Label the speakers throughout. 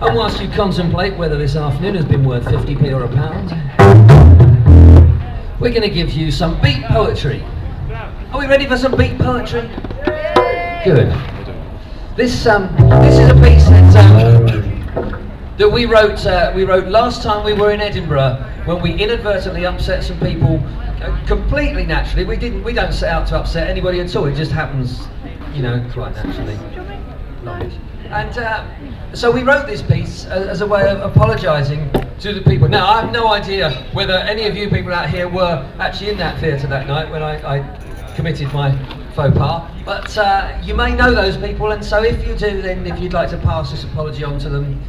Speaker 1: And whilst you contemplate whether this afternoon has been worth 50p or a pound, we're going to give you some beat poetry. Are we ready for some beat poetry? Good. This is a piece that we wrote last time we were in Edinburgh, when we inadvertently upset some people completely naturally. We don't set out to upset anybody at all. It just happens, you know, quite naturally. Love it. And so we wrote this piece as a way of apologising to the people. Now, I have no idea whether any of you people out here were actually in that theatre that night when I committed my faux pas, but you may know those people, and so if you do, then if you'd like to pass this apology on to them,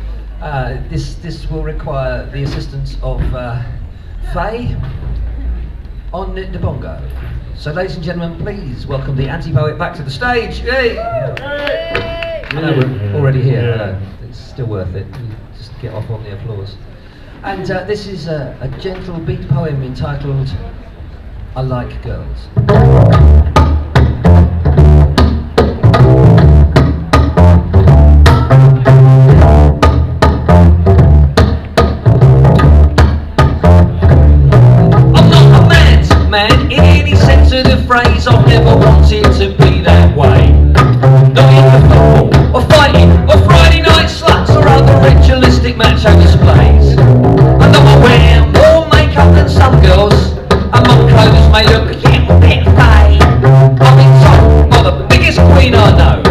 Speaker 1: this will require the assistance of Faye on the bongo. So ladies and gentlemen, please welcome the Antipoet back to the stage. Yay! I know we're already here, I know. It's still worth it. Just get off on the applause. And this is a gentle beat poem entitled I Like Girls. I'm not a man's man in any sense of the phrase. I've never wanted to be that way. Not in the football, or fighting, or Friday night sluts, or other ritualistic macho displays. I know I wear more makeup than some girls, and my clothes may look a little bit fake. I've been told by the biggest queen I know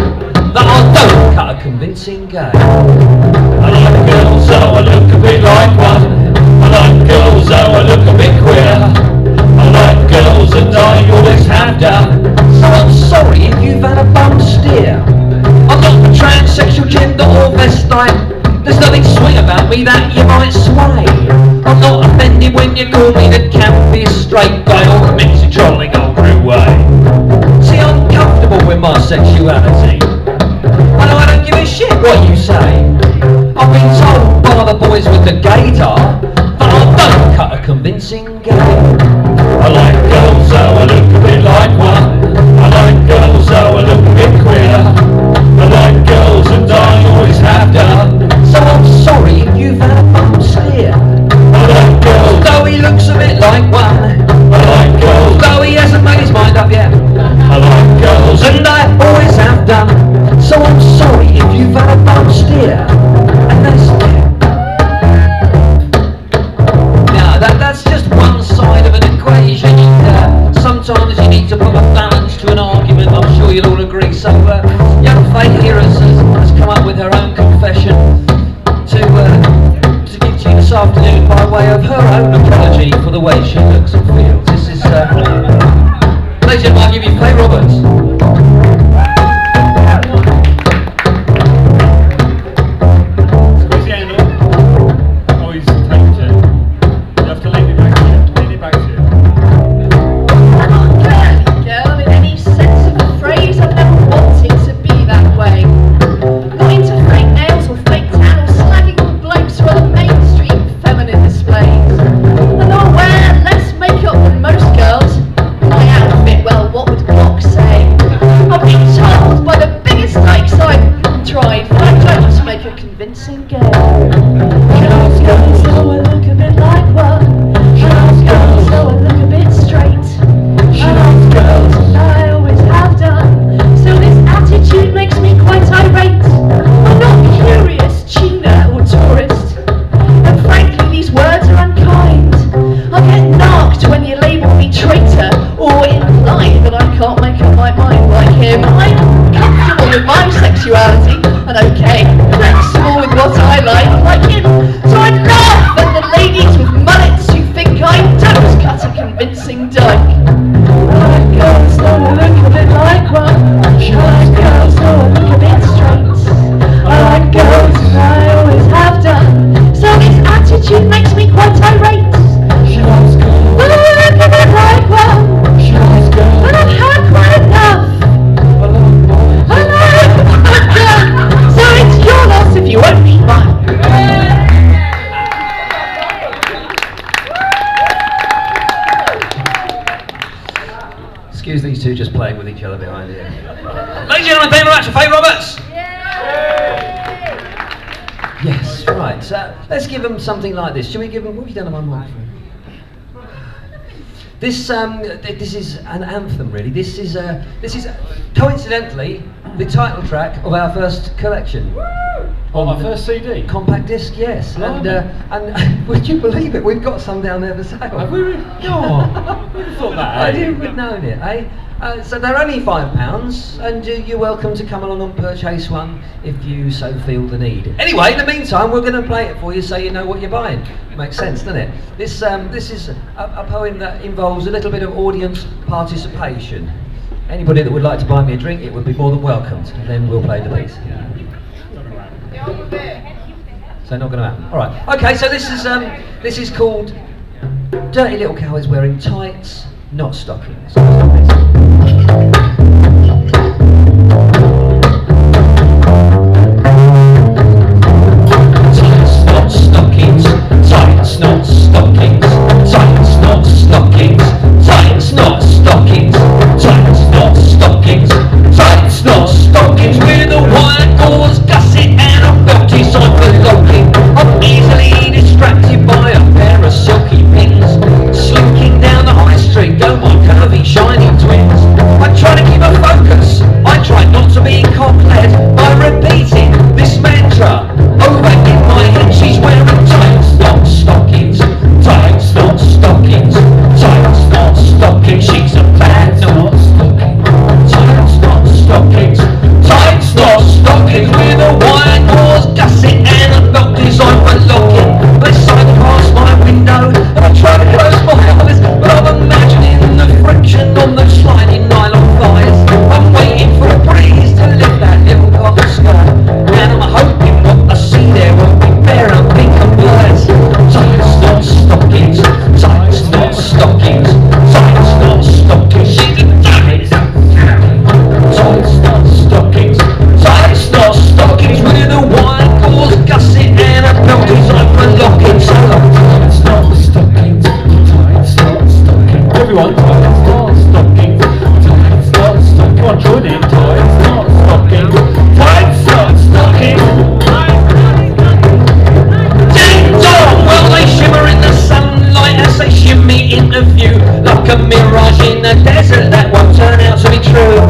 Speaker 1: that I don't cut a convincing game. I like girls, so I look a bit like one. I like girls, so I look a bit queer. I like girls, and I always have done. So I'm sorry if you've had a bum steer. I'm not a transsexual, gender or vestine. There's nothing sweet about me that you might sway. I'm not offended when you call me the campy straight guy or a mixy trolling old crew way. See, I'm comfortable with my sexuality, and I don't give a shit what you say. I've been told by the boys with the gaydar that I don't cut a convincing game. I like girls, so I look a bit like one. I like girls, so I look a bit queer. I like girls, and I always have done. So I'm sorry if you've had a bum steer. I like girls, though he looks a bit like one. I like girls, though he hasn't made his mind up yet. I like girls, and I always have done. So I'm sorry if you've had a bum steer. And that's it. Now that's just one side of an equation. Sometimes you need to put a balance to an argument. I'm sure you'll all agree. So young Faye here has come up with her own confession to give to you this afternoon by way of her own apology for the way she looks and feels. This is, ladies and gentlemen, I'll give you Faye Roberts.
Speaker 2: And okay, flexible with what I
Speaker 1: Excuse these two just playing with each other behind here. Ladies and gentlemen, Pear and Faye Roberts! Yes, right. So let's give them something like this. Shall we give them? What have you done on my microphone? This is an anthem, really. This is coincidentally the title track of our first collection.
Speaker 2: On my first CD?
Speaker 1: Compact disc, yes.
Speaker 2: Oh,
Speaker 1: and would you believe it? We've got some down there for sale.
Speaker 2: Have we really? Oh, who'd have thought that?
Speaker 1: I didn't have known it, eh? So they're only £5, and you're welcome to come along and purchase one if you so feel the need. Anyway, in the meantime, we're going to play it for you so you know what you're buying. Makes sense, doesn't it? This is a poem that involves a little bit of audience participation. Anybody that would like to buy me a drink, it would be more than welcomed, and then we'll play the piece. So not going to happen. All right. Okay. So this is called "Dirty Little Cow is Wearing Tights, Not Stockings." Tights, not stockings. Tights, not stockings. Tights, not stockings. Tights, not stockings. Tights, not stockings. Tights, not stockings. With a wire gauze gusset and a belt designed for locking. I'm easily distracted by a pair of silky pins slinking down the high street. Go my curvy shiny twins. I try to keep a focus. I try not to be cock-led by repeating this mantra over in my head. She's wearing tights, not stockings. Tights, not stockings. Tights, not stockings. She's a bad not stocking. Tights, not stockings. Tights, not stockings. With a wire gauze gusset and a belt designed for locking. They sight past my window and I try to close my eyes, but I'm imagining the friction on the sliding nylon thighs. I'm waiting for a breeze to lift that little cotton skirt, and I'm hoping what I see there will be fair and pink and black. Tights, not stockings. Tights, not stockings. Tights, not stockings. She's a dirty tights, not stockings. Tights, not stockings. With a wire gauze gusset and a belt designed for locking. So tights, not stockings. Tights, not stockings.
Speaker 2: Everyone, tights, not stockings. Tights, not stockings. Come on, join in. Tights, not stockings. Tights, not stockings.
Speaker 1: Ding dong! Well, they shimmer in the sunlight as they shimmy into view, like a mirage in the desert that won't turn out to be true.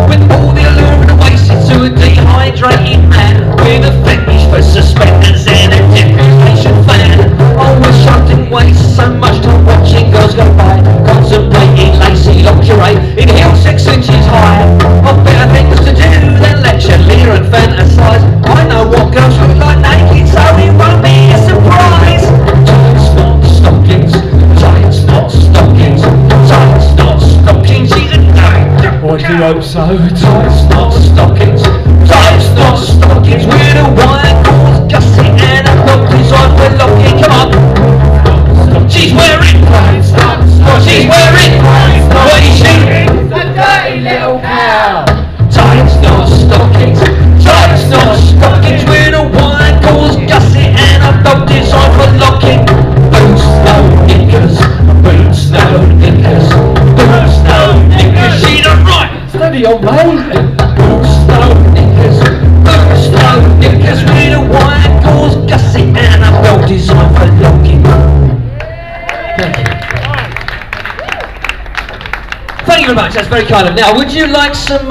Speaker 1: With all the allure wasted to a dehydrated man, with a fetish for suspenders and a diffusion fan. I wish I didn't waste so much time watching girls go by, contemplating lacy lingerie in heels 6 inches high. I've better things to do than lecture, leer and fantasise. I know what girls look like naked, so it won't be a surprise. Tights, not stockings. Tights, not stockings. Tights, not stockings. She's a
Speaker 2: Oh, I do hope so.
Speaker 1: tights, not stockings. Tights, not stockings. With a wire gauze gusset and a belt designed for locking. Come on. She's wearing tights, not stockings. She's wearing tights. What is she?
Speaker 3: A dirty little cow.
Speaker 1: Tights, not stockings. Tights, not stockings. With a wire gauze gusset and a belt designed for locking. Boots, no knickers. Boots, no knickers. Boots, no knickers. She's a right.
Speaker 2: Steady on, mate.
Speaker 1: Boots, no knickers. Boots, no knickers. With a wire gauze gusset and a belt designed for locking. Thank you. Thank you very much. That's very kind of. Now, would you like some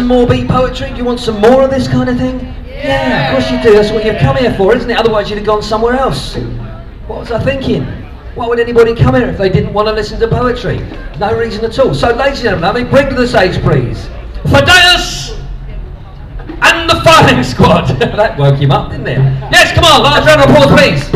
Speaker 1: more beat poetry? Do you want some more of this kind of thing? Yeah, of course you do. That's what you've come here for, isn't it? Otherwise, you'd have gone somewhere else. What was I thinking? Why would anybody come here if they didn't want to listen to poetry? No reason at all. So, ladies and gentlemen, let me bring to the stage, please, Fidelis and the Firing Squad. That woke him up, didn't it? Yes, come on, large round of applause, please.